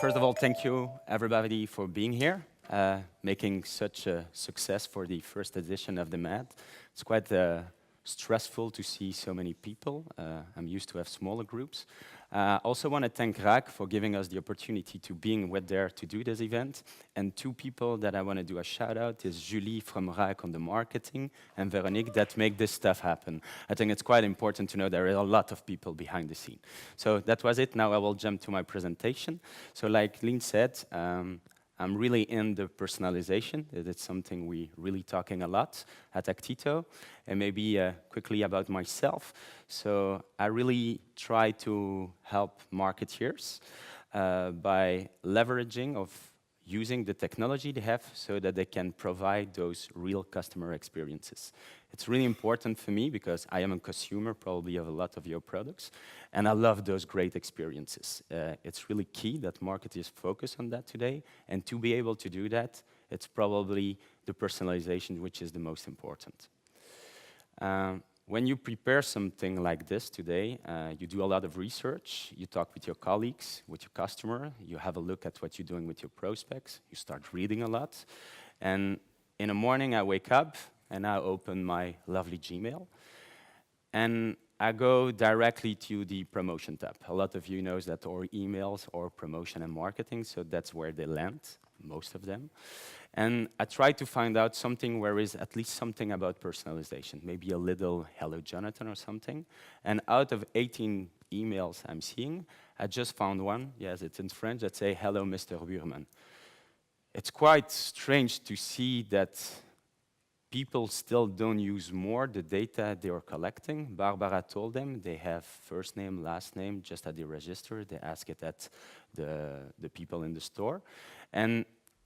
First of all, thank you, everybody, for being here, making such a success for the first edition of the MAD. It's quite stressful to see so many people. I'm used to have smaller groups. Also want to thank RAC for giving us the opportunity to being with there to do this event. And two people that I want to do a shout out is Julie from RAC on the marketing and Veronique that make this stuff happen. I think it's quite important to know there are a lot of people behind the scene. So that was it. Now I will jump to my presentation. So like Lynn said, I'm really in the personalization. It's something we're really talking a lot at ACTITO. And maybe quickly about myself. So I really try to help marketeers by leveraging of using the technology they have so that they can provide those real customer experiences. It's really important for me because I am a consumer probably of a lot of your products, and I love those great experiences. It's really key that marketers focus on that today, and to be able to do that, it's probably the personalization which is the most important. When you prepare something like this today, you do a lot of research, you talk with your colleagues, with your customer, you have a look at what you're doing with your prospects, you start reading a lot, and in the morning I wake up and I open my lovely Gmail, and I go directly to the promotion tab. A lot of you knows that our emails are promotion and marketing, so that's where they land, most of them. And I try to find out something where is at least something about personalization, maybe a little hello Jonathan or something. And out of 18 emails I'm seeing, I just found one, yes, it's in French, that say hello Mr. Wuurman. It's quite strange to see that people still don't use more the data they are collecting. Barbara told them they have first name, last name, just at the register. They ask it at the people in the store. And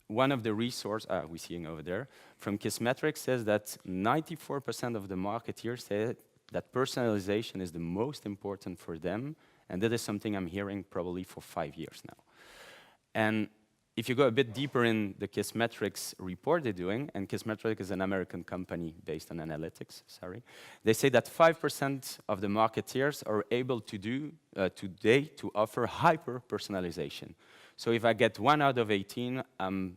one of the resources we're seeing over there from Kissmetrics says that 94% of the marketeers say that personalization is the most important for them, and that is something I'm hearing probably for 5 years now. And if you go a bit deeper in the Kissmetrics report they're doing, and Kissmetrics is an American company based on analytics, they say that 5% of the marketeers are able to do today to offer hyper-personalization. So if I get 1 out of 18, I'm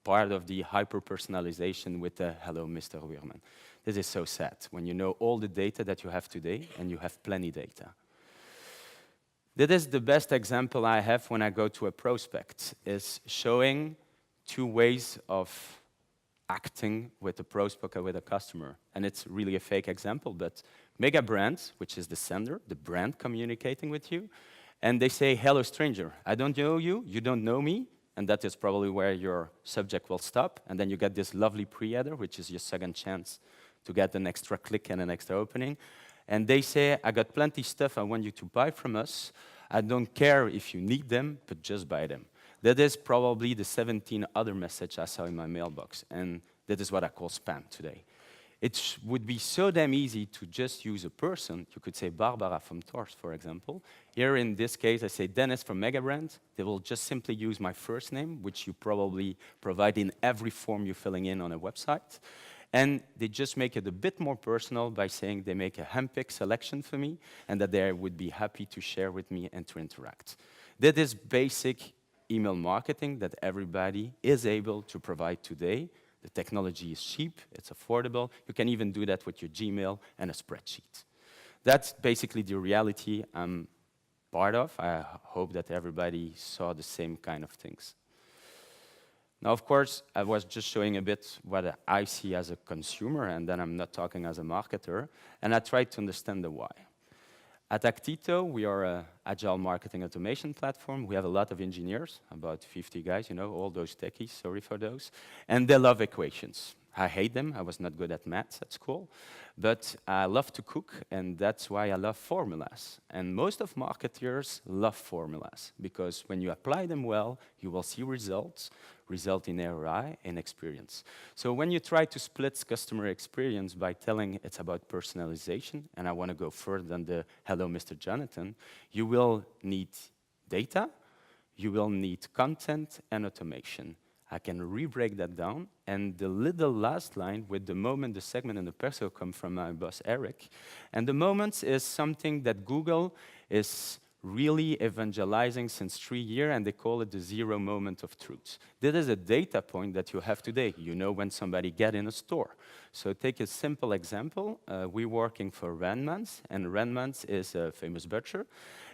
part of the hyper-personalization with the hello, Mr. Wuurman. This is so sad when you know all the data that you have today and you have plenty data. That is the best example I have when I go to a prospect, is showing 2 ways of acting with a prospect or with a customer. And it's really a fake example, but mega brands, which is the sender, the brand communicating with you, and they say, hello stranger, I don't know you, you don't know me, and that is probably where your subject will stop, and then you get this lovely pre-header, which is your second chance to get an extra click and an extra opening. And they say, I got plenty stuff I want you to buy from us. I don't care if you need them, but just buy them. That is probably the 17 other messages I saw in my mailbox, and that is what I call spam today. It would be so damn easy to just use a person. You could say Barbara from Tors, for example. Here in this case, I say Dennis from Megabrand. They will just simply use my first name, which you probably provide in every form you're filling in on a website. And they just make it a bit more personal by saying they make a handpicked selection for me and that they would be happy to share with me and to interact. That is basic email marketing that everybody is able to provide today. The technology is cheap, it's affordable. You can even do that with your Gmail and a spreadsheet. That's basically the reality I'm part of. I hope that everybody saw the same kind of things. Now, of course, I was just showing a bit what I see as a consumer, and then I'm not talking as a marketer, and I tried to understand the why. At ACTITO, we are an agile marketing automation platform. We have a lot of engineers, about 50 guys, you know, all those techies, sorry for those, and they love equations. I hate them. I was not good at maths at school, but I love to cook, and that's why I love formulas. And most of marketers love formulas, because when you apply them well, you will see results, result in ROI and experience. So when you try to split customer experience by telling it's about personalization, and I want to go further than the hello, Mr. Jonathan, you will need data, you will need content and automation. I can re-break that down, and the little last line with the moment, the segment, and the perso come from my boss, Eric. And the moments is something that Google is really evangelizing since 3 years, and they call it the zero moment of truth. This is a data point that you have today. You know when somebody get in a store. So take a simple example. We're working for Renmans, and Renmans is a famous butcher.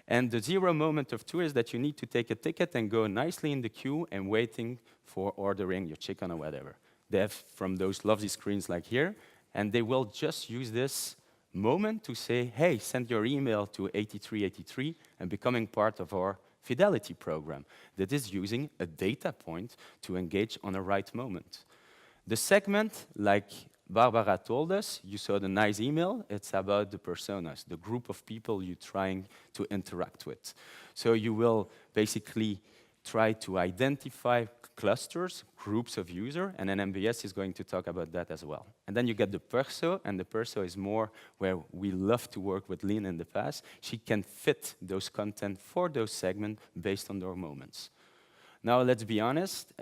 And the zero moment of truth is that you need to take a ticket and go nicely in the queue and waiting for ordering your chicken or whatever. They have from those lovely screens like here, and they will just use this moment to say, hey, send your email to 8383 and becoming part of our fidelity program that is using a data point to engage on the right moment. The segment, like Barbara told us, you saw the nice email, it's about the personas, the group of people you're trying to interact with. So you will basically try to identify clusters, groups of users, and then MBS is going to talk about that as well. And then you get the perso, and the perso is more where we love to work with Lean in the past. She can fit those content for those segments based on their moments. Now, let's be honest,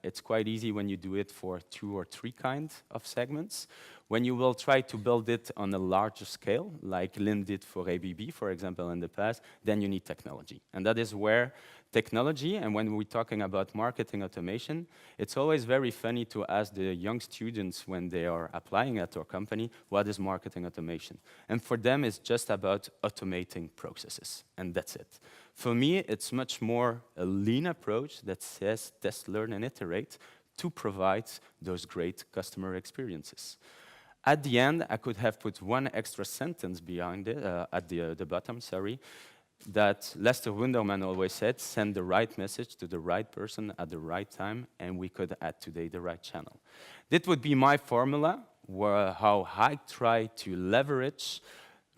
it's quite easy when you do it for 2 or 3 kinds of segments. When you will try to build it on a larger scale, like Lynn did for ABB, for example, in the past, then you need technology. And that is where technology, and when we're talking about marketing automation, it's always very funny to ask the young students when they are applying at our company, what is marketing automation? And for them, it's just about automating processes, and that's it. For me, it's much more a lean approach that says test, learn, and iterate to provide those great customer experiences. At the end, I could have put one extra sentence behind it, at the bottom, sorry, that Lester Wuurman always said, send the right message to the right person at the right time, and we could add today the right channel. That would be my formula, how I try to leverage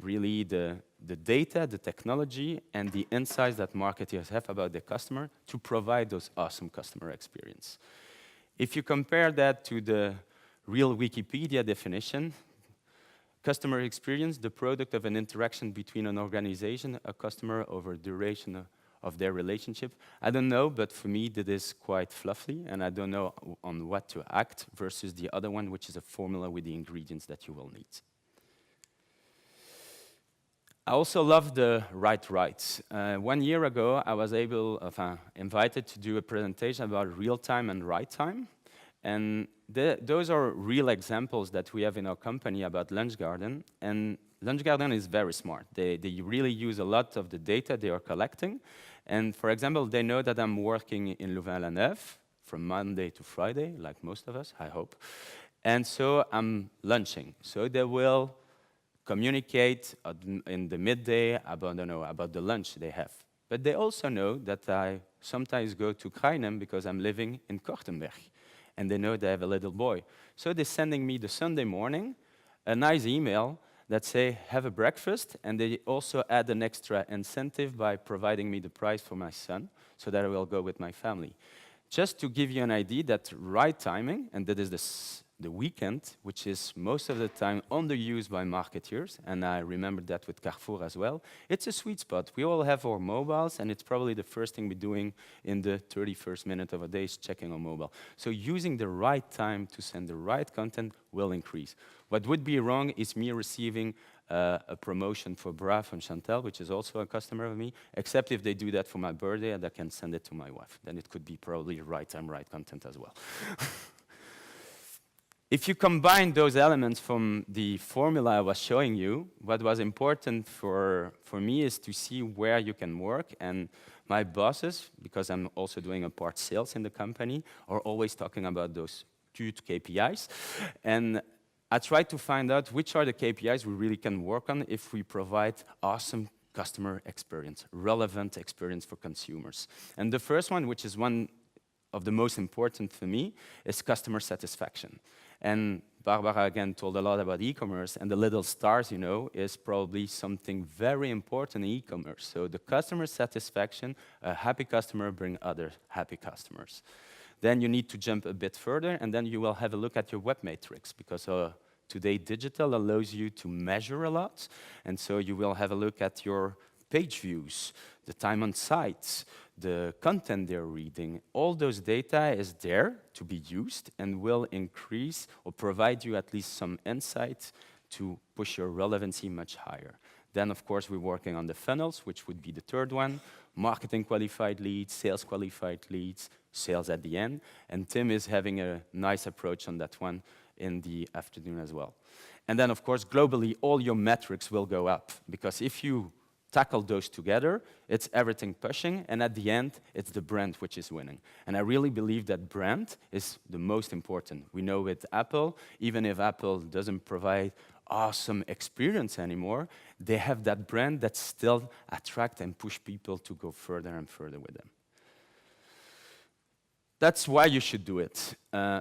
really the data, the technology, and the insights that marketers have about their customer to provide those awesome customer experience. If you compare that to the real Wikipedia definition, customer experience, the product of an interaction between an organization, a customer over duration of their relationship. I don't know, but for me that is quite fluffy, and I don't know on what to act versus the other one, which is a formula with the ingredients that you will need. I also love the right rights. 1 year ago, I was invited to do a presentation about real time and right time. And those are real examples that we have in our company about Lunch Garden. And Lunch Garden is very smart. They really use a lot of the data they are collecting. And for example, they know that I'm working in Louvain-la-Neuve from Monday to Friday, like most of us, I hope. And so I'm lunching. So they will communicate in the midday about the lunch they have. But they also know that I sometimes go to Kruinen because I'm living in Kortenberg. And they know they have a little boy. So they're sending me the Sunday morning a nice email that say, have a breakfast, and they also add an extra incentive by providing me the price for my son, so that I will go with my family. Just to give you an idea that right timing, and that is the weekend, which is most of the time underused by marketeers, and I remember that with Carrefour as well. It's a sweet spot. We all have our mobiles, and it's probably the first thing we're doing in the 31st minute of a day is checking our mobile. So using the right time to send the right content will increase. What would be wrong is me receiving a promotion for Braf and Chantal, which is also a customer of me, except if they do that for my birthday and I can send it to my wife. Then it could be probably right time, right content as well. If you combine those elements from the formula I was showing you, what was important for me is to see where you can work. And my bosses, because I'm also doing a part sales in the company, are always talking about those cute KPIs. And I try to find out which are the KPIs we really can work on if we provide awesome customer experience, relevant experience for consumers. And the first one, which is one of the most important for me, is customer satisfaction. And Barbara, again, told a lot about e-commerce, and the little stars, is probably something very important in e-commerce. So the customer satisfaction, a happy customer brings other happy customers. Then you need to jump a bit further, and then you will have a look at your web matrix, because today digital allows you to measure a lot, and so you will have a look at your page views, the time on site, the content they're reading. All those data is there to be used and will increase or provide you at least some insight to push your relevancy much higher. Then, of course, we're working on the funnels, which would be the third one, marketing qualified leads, sales qualified leads, sales at the end. And Tim is having a nice approach on that one in the afternoon as well. And then, of course, globally, all your metrics will go up, because if you tackle those together, it's everything pushing, and at the end, it's the brand which is winning. And I really believe that brand is the most important. We know with Apple, even if Apple doesn't provide awesome experience anymore, they have that brand that still attract and push people to go further and further with them. That's why you should do it.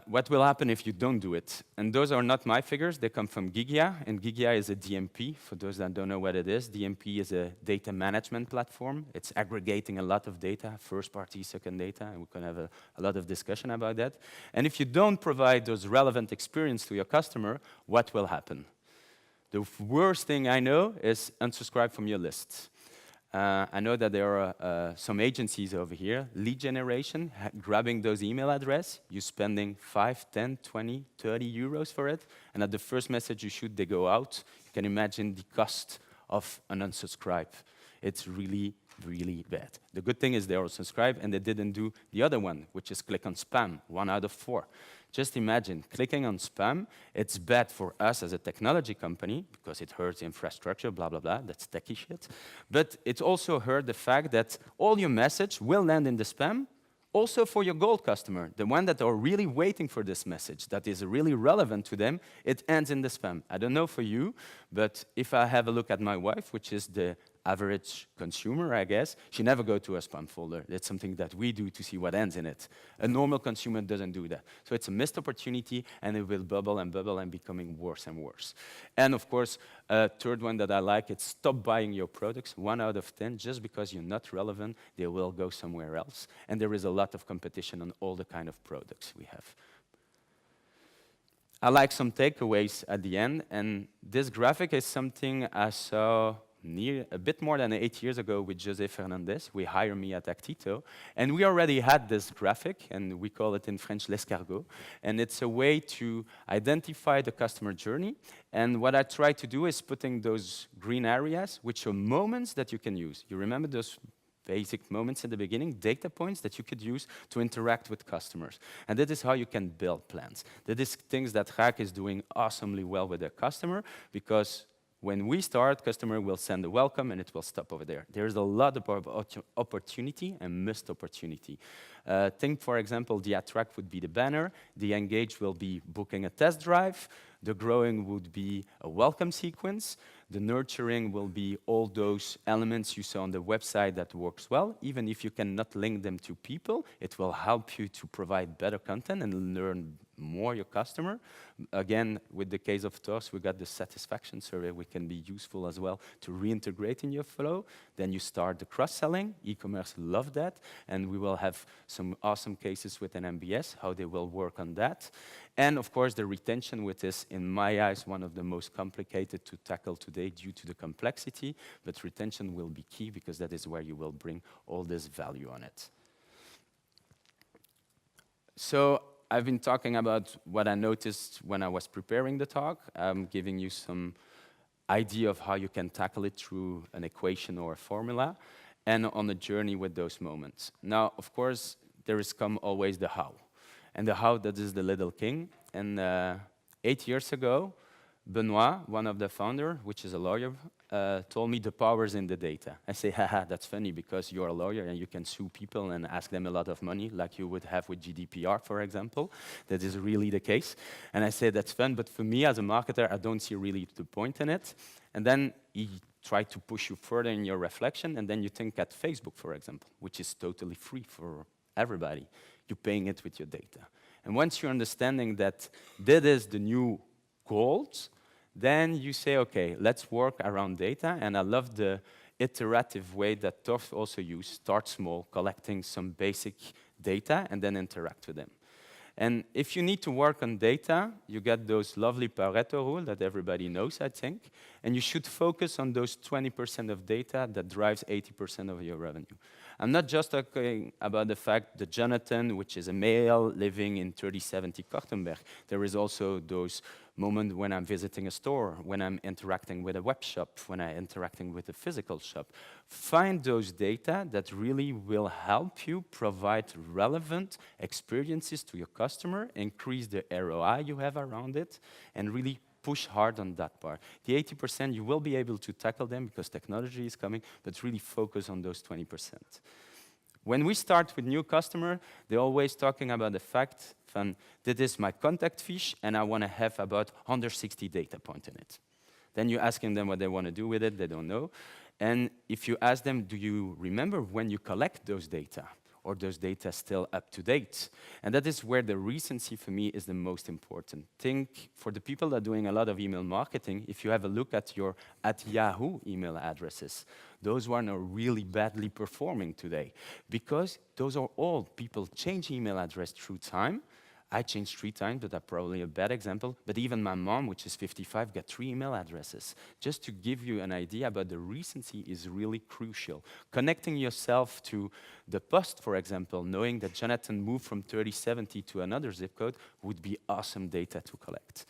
What will happen if you don't do it? And those are not my figures, they come from Gigia, and Gigia is a DMP. For those that don't know what it is, DMP is a data management platform. It's aggregating a lot of data, first party, second data, and we can have a lot of discussion about that. And if you don't provide those relevant experience to your customer, what will happen? The worst thing I know is unsubscribe from your list. I know that there are some agencies over here, lead generation, grabbing those email address, you're spending 5, 10, 20, 30 euros for it, and at the first message you shoot, they go out. You can imagine the cost of an unsubscribe. It's really, really bad. The good thing is they are subscribed and they didn't do the other one, which is click on spam, 1 out of 4. Just imagine, clicking on spam, it's bad for us as a technology company, because it hurts infrastructure, blah, blah, blah, that's techie shit. But it also hurt the fact that all your message will land in the spam, also for your gold customer, the one that are really waiting for this message, that is really relevant to them, it ends in the spam. I don't know for you, but if I have a look at my wife, which is the average consumer, I guess, she never go to a spam folder. That's something that we do to see what ends in it. A normal consumer doesn't do that. So it's a missed opportunity, and it will bubble and becoming worse and worse. And of course, a third one that I like, it's stop buying your products. 1 out of 10, just because you're not relevant, they will go somewhere else. And there is a lot of competition on all the kind of products we have. I like some takeaways at the end, and this graphic is something I saw a bit more than 8 years ago with José Fernandez. We hired me at ACTITO, and we already had this graphic, and we call it in French l'escargot, and it's a way to identify the customer journey. And what I try to do is putting those green areas, which are moments that you can use. You remember those basic moments in the beginning, data points that you could use to interact with customers. And that is how you can build plans. That is things that Raak is doing awesomely well with their customer, because when we start, customer will send a welcome and it will stop over there. There's a lot of opportunity and missed opportunity. Think, for example, the attract would be the banner, the engage will be booking a test drive, the growing would be a welcome sequence, the nurturing will be all those elements you saw on the website that works well. Even if you cannot link them to people, it will help you to provide better content and learn more your customer. Again, with the case of TOS, we got the satisfaction survey, which can be useful as well to reintegrate in your flow. Then you start the cross-selling. E-commerce love that, and we will have some awesome cases with an MBS, how they will work on that. And of course, the retention, which is, in my eyes, one of the most complicated to tackle today due to the complexity, but retention will be key because that is where you will bring all this value on it. So I've been talking about what I noticed when I was preparing the talk. I'm giving you some idea of how you can tackle it through an equation or a formula, and on a journey with those moments. Now, of course, there is come always the how. And the how, that is the little king. And 8 years ago, Benoit, one of the founders, which is a lawyer, told me the power's in the data. I say, haha, that's funny because you're a lawyer and you can sue people and ask them a lot of money like you would have with GDPR, for example. That is really the case. And I say, that's fun, but for me as a marketer, I don't see really the point in it. And then he tried to push you further in your reflection, and then you think at Facebook, for example, which is totally free for everybody. You're paying it with your data. And once you're understanding that that is the new gold, then you say, okay, let's work around data. And I love the iterative way that Torf also used. Start small, collecting some basic data, and then interact with them. And if you need to work on data, you get those lovely Pareto rule that everybody knows, I think. And you should focus on those 20% of data that drives 80% of your revenue. I'm not just talking about the fact that Jonathan, which is a male living in 3070 Kortenberg, there is also those moment when I'm visiting a store, when I'm interacting with a web shop, when I'm interacting with a physical shop. Find those data that really will help you provide relevant experiences to your customer, increase the ROI you have around it, and really push hard on that part. The 80%, you will be able to tackle them because technology is coming, but really focus on those 20%. When we start with new customer, they're always talking about the fact that this is my contact fiche and I want to have about 160 data points in it. Then you're asking them what they want to do with it, they don't know. And if you ask them, do you remember when you collect those data? Or those data still up to date? And that is where the recency for me is the most important. Think for the people that are doing a lot of email marketing, if you have a look at your @Yahoo email addresses, those one are really badly performing today because those are all people change email address through time. I changed 3 times, but that's probably a bad example. But even my mom, which is 55, got 3 email addresses. Just to give you an idea about the recency is really crucial. Connecting yourself to the post, for example, knowing that Jonathan moved from 3070 to another zip code would be awesome data to collect.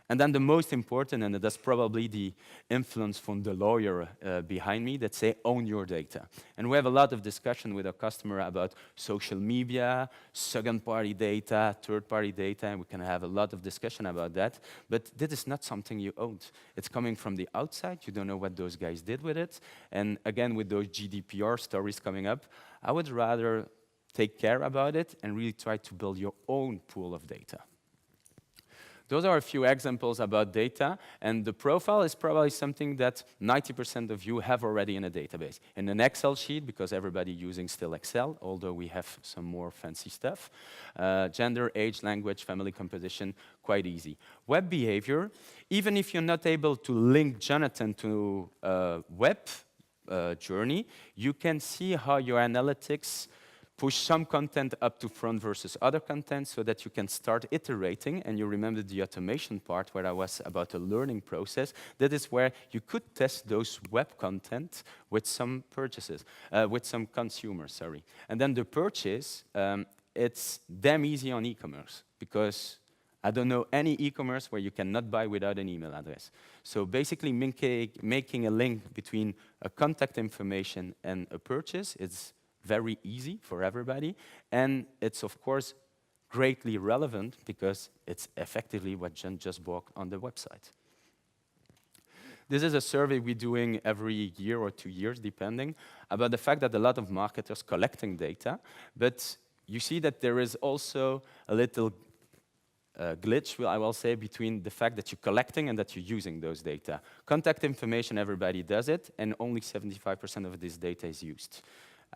And then the most important, and that's probably the influence from the lawyer behind me that say, own your data. And we have a lot of discussion with our customer about social media, second-party data, third-party data, and we can have a lot of discussion about that. But this is not something you own. It's coming from the outside. You don't know what those guys did with it. And again, with those GDPR stories coming up, I would rather take care about it and really try to build your own pool of data. Those are a few examples about data, and the profile is probably something that 90% of you have already in a database. In an Excel sheet, because everybody using still Excel, although we have some more fancy stuff. Gender, age, language, family composition, quite easy. Web behavior, even if you're not able to link Jonathan to a web journey, you can see how your analytics push some content up to front versus other content so that you can start iterating. And you remember the automation part where I was about the learning process. That is where you could test those web content with some purchases, with some consumers, sorry. And then the purchase, it's damn easy on e-commerce because I don't know any e-commerce where you cannot buy without an email address. So basically making a link between a contact information and a purchase is very easy for everybody, and it's of course greatly relevant because it's effectively what Jen just bought on the website. This is a survey we're doing every year or 2 years, depending, about the fact that a lot of marketers collecting data, but you see that there is also a little glitch, I will say, between the fact that you're collecting and that you're using those data. Contact information, everybody does it, and only 75% of this data is used.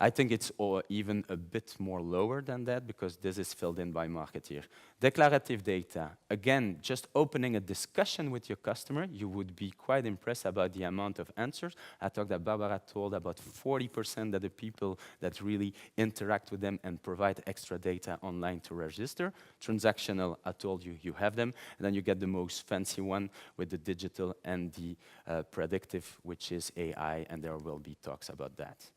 I think it's even a bit more lower than that because this is filled in by marketeer. Declarative data, again, just opening a discussion with your customer, you would be quite impressed about the amount of answers. I talked that Barbara told about 40% of the people that really interact with them and provide extra data online to register. Transactional, I told you, you have them. And then you get the most fancy one with the digital and the predictive, which is AI, and there will be talks about that.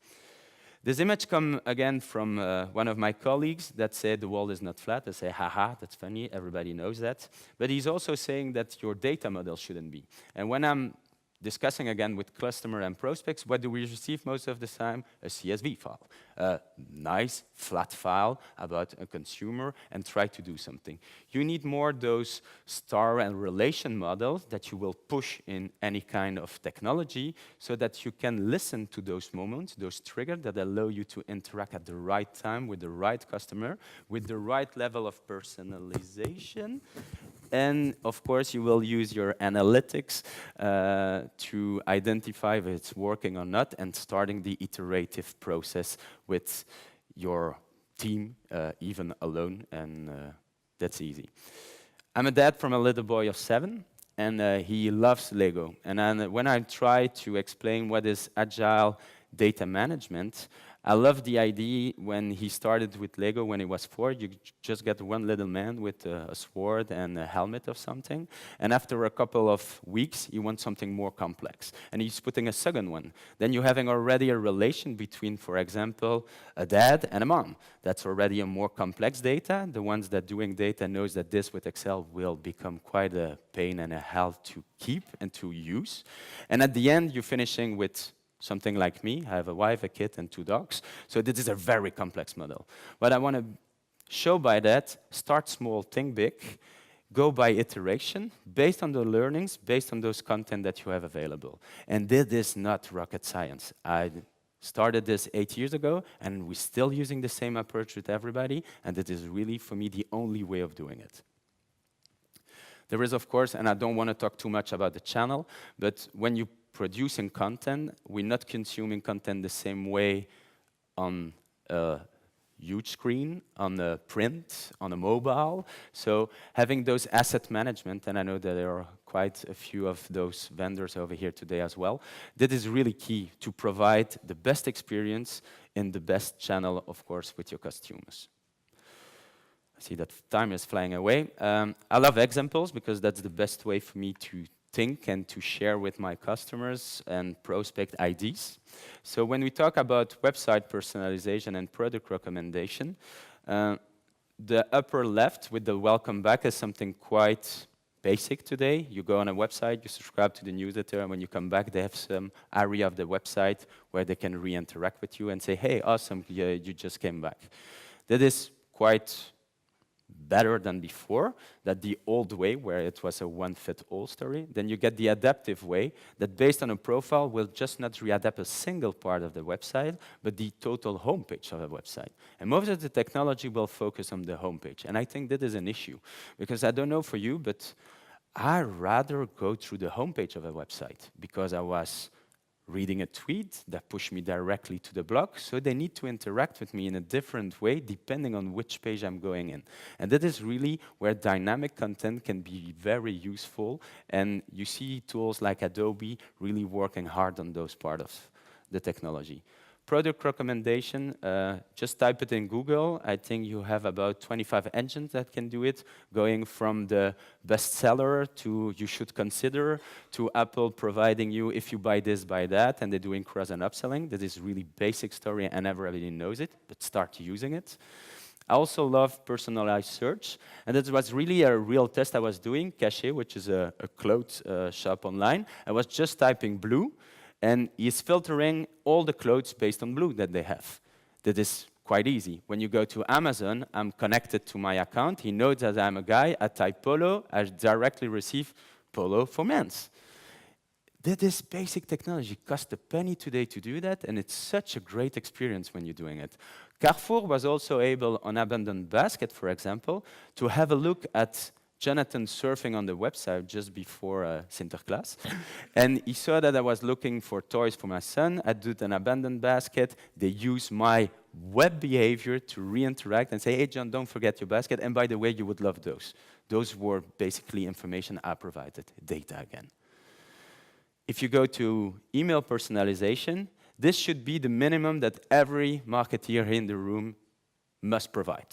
This image comes again from one of my colleagues that said the world is not flat. I say, haha, that's funny, everybody knows that. But he's also saying that your data model shouldn't be. And when I'm discussing again with customer and prospects, what do we receive most of the time? A CSV file. A nice, flat file about a consumer and try to do something. You need more those star and relation models that you will push in any kind of technology so that you can listen to those moments, those triggers that allow you to interact at the right time with the right customer, with the right level of personalization. And of course, you will use your analytics to identify if it's working or not and starting the iterative process with your team, even alone, and that's easy. I'm a dad from a little boy of 7, and he loves Lego. And when I try to explain what is agile data management, I love the idea when he started with Lego when he was 4. You just get one little man with a sword and a helmet of something. And after a couple of weeks, you want something more complex. And he's putting a second one. Then you're having already a relation between, for example, a dad and a mom. That's already a more complex data. The ones that doing data knows that this with Excel will become quite a pain and a hell to keep and to use. And at the end, you're finishing with something like me. I have a wife, a kid, and 2 dogs. So this is a very complex model. What I want to show by that, start small, think big, go by iteration, based on the learnings, based on those content that you have available. And this is not rocket science. I started this 8 years ago, and we're still using the same approach with everybody, and it is really, for me, the only way of doing it. There is, of course, and I don't want to talk too much about the channel, but when you producing content, we're not consuming content the same way on a huge screen, on a print, on a mobile. So having those asset management, and I know that there are quite a few of those vendors over here today as well, that is really key to provide the best experience in the best channel, of course, with your consumers. I see that time is flying away. I love examples because that's the best way for me to think and to share with my customers and prospect ideas. So when we talk about website personalization and product recommendation, the upper left with the welcome back is something quite basic today. You go on a website, you subscribe to the newsletter, and when you come back, they have some area of the website where they can re-interact with you and say, hey, awesome, you just came back. That is quite better than before, that the old way, where it was a one-fit-all story. Then you get the adaptive way, that based on a profile will just not readapt a single part of the website, but the total homepage of a website. And most of the technology will focus on the homepage. And I think that is an issue, because I don't know for you, but I rather go through the homepage of a website, because I was reading a tweet that pushed me directly to the blog, so they need to interact with me in a different way depending on which page I'm going in. And that is really where dynamic content can be very useful, and you see tools like Adobe really working hard on those parts of the technology. Product recommendation, just type it in Google. I think you have about 25 engines that can do it, going from the bestseller to you should consider, to Apple providing you, if you buy this, buy that, and they're doing cross and upselling. That is really basic story and everybody knows it, but start using it. I also love personalized search, and that was really a real test I was doing, Cache, which is a clothes shop online. I was just typing blue, and he's filtering all the clothes based on blue that they have. That is quite easy. When you go to Amazon, I'm connected to my account. He knows that I'm a guy. I type polo. I directly receive polo for men's. That is basic technology. Cost a penny today to do that, and it's such a great experience when you're doing it. Carrefour was also able, on Abandoned Basket, for example, to have a look at Jonathan surfing on the website just before Sinterklaas. And he saw that I was looking for toys for my son. I did an abandoned basket. They use my web behavior to re-interact and say, hey, John, don't forget your basket. And by the way, you would love those. Those were basically information I provided, data again. If you go to email personalization, this should be the minimum that every marketeer in the room must provide.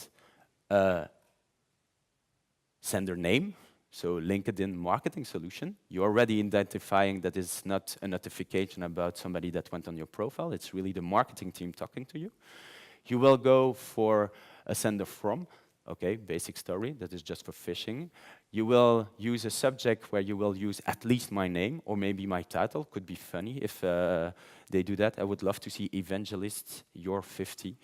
Sender name, so LinkedIn marketing solution. You're already identifying that it's not a notification about somebody that went on your profile. It's really the marketing team talking to you. You will go for a sender from, okay, basic story, that is just for phishing. You will use a subject where you will use at least my name or maybe my title. Could be funny if they do that. I would love to see evangelist, your 50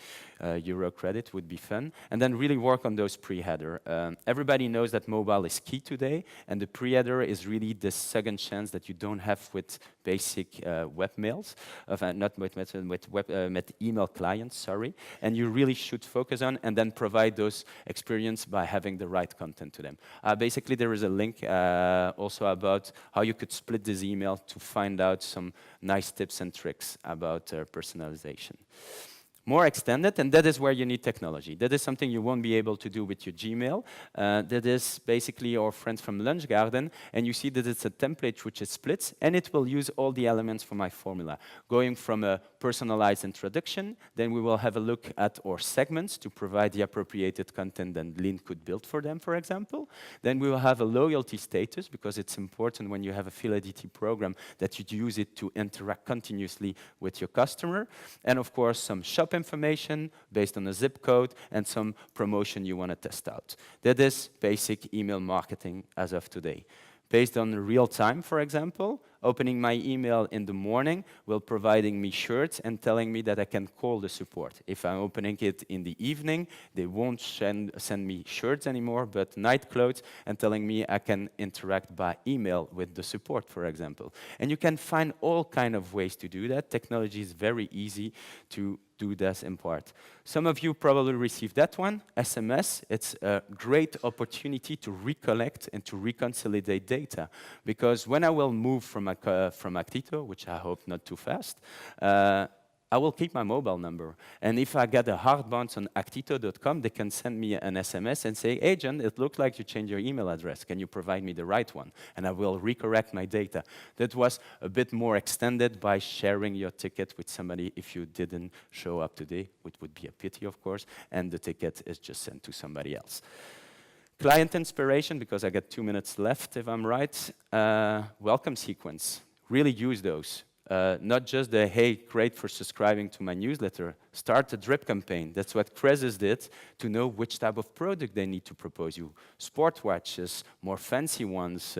euro credit would be fun. And then really work on those pre-header. Everybody knows that mobile is key today, and the pre-header is really the second chance that you don't have with basic web mails, not with email clients, sorry. And you really should focus on and then provide those experience by having the right content to them. Basically, there is a link also about how you could split this email to find out some nice tips and tricks about personalization. more extended, and that is where you need technology. That is something you won't be able to do with your Gmail. That is basically our friends from Lunch Garden, and you see that it's a template which is split, and it will use all the elements for my formula. Going from a personalized introduction, then we will have a look at our segments to provide the appropriated content that Lean could build for them, for example. Then we will have a loyalty status, because it's important when you have a fidelity program that you use it to interact continuously with your customer. And of course, some shop information based on a zip code and some promotion you want to test out. That is basic email marketing as of today. Based on real time, for example, opening my email in the morning will providing me shirts and telling me that I can call the support. If I'm opening it in the evening, they won't send me shirts anymore, but night clothes, and telling me I can interact by email with the support, for example. And you can find all kind of ways to do that. Technology is very easy to do this in part. Some of you probably received that one, SMS. It's a great opportunity to recollect and to reconsolidate data. Because when I will move from ACTITO, which I hope not too fast, I will keep my mobile number. And if I get a hard bounce on actito.com, they can send me an SMS and say, hey, John, it looks like you changed your email address. Can you provide me the right one? And I will recorrect my data. That was a bit more extended by sharing your ticket with somebody if you didn't show up today, which would be a pity, of course, and the ticket is just sent to somebody else. Client inspiration, because I got 2 minutes left, if I'm right. Welcome sequence. Really use those. Not just the, hey, great for subscribing to my newsletter. Start a drip campaign. That's what Cresus did to know which type of product they need to propose you. Sport watches, more fancy ones,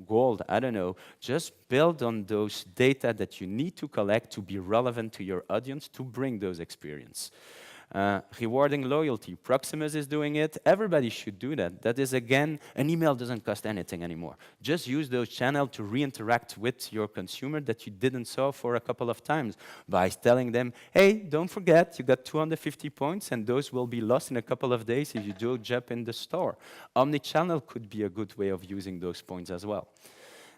gold, I don't know. Just build on those data that you need to collect to be relevant to your audience to bring those experience. Rewarding loyalty. Proximus is doing it. Everybody should do that. That is, again, an email doesn't cost anything anymore. Just use those channels to re-interact with your consumer that you didn't saw for a couple of times by telling them, hey, don't forget, you got 250 points, and those will be lost in a couple of days if you do jump in the store. Omni-channel could be a good way of using those points as well.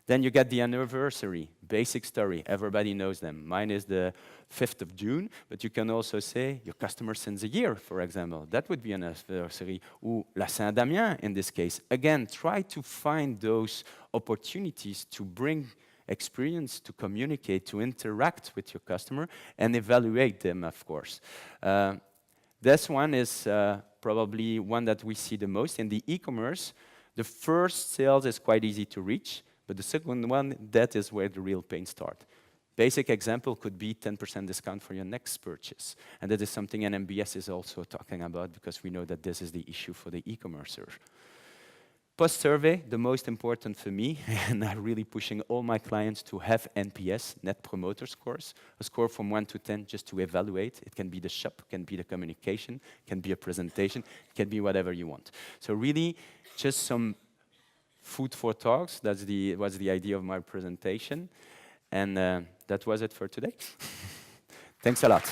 Then you get the anniversary, basic story. Everybody knows them. Mine is the 5th of June, but you can also say your customer sends a year, for example. That would be an anniversary. Ou la Saint-Damien in this case. Again, try to find those opportunities to bring experience, to communicate, to interact with your customer, and evaluate them, of course. This one is probably one that we see the most in the e-commerce. The first sales is quite easy to reach. But the second one, that is where the real pain starts. Basic example could be 10% discount for your next purchase. And that is something NMBS is also talking about because we know that this is the issue for the e-commercer. Post-survey, the most important for me, and I'm really pushing all my clients to have NPS, Net Promoter Scores, a score from 1 to 10 just to evaluate. It can be the shop, can be the communication, can be a presentation, it can be whatever you want. So really, just some food for talks. Was the idea of my presentation. And that was it for today. Thanks a lot.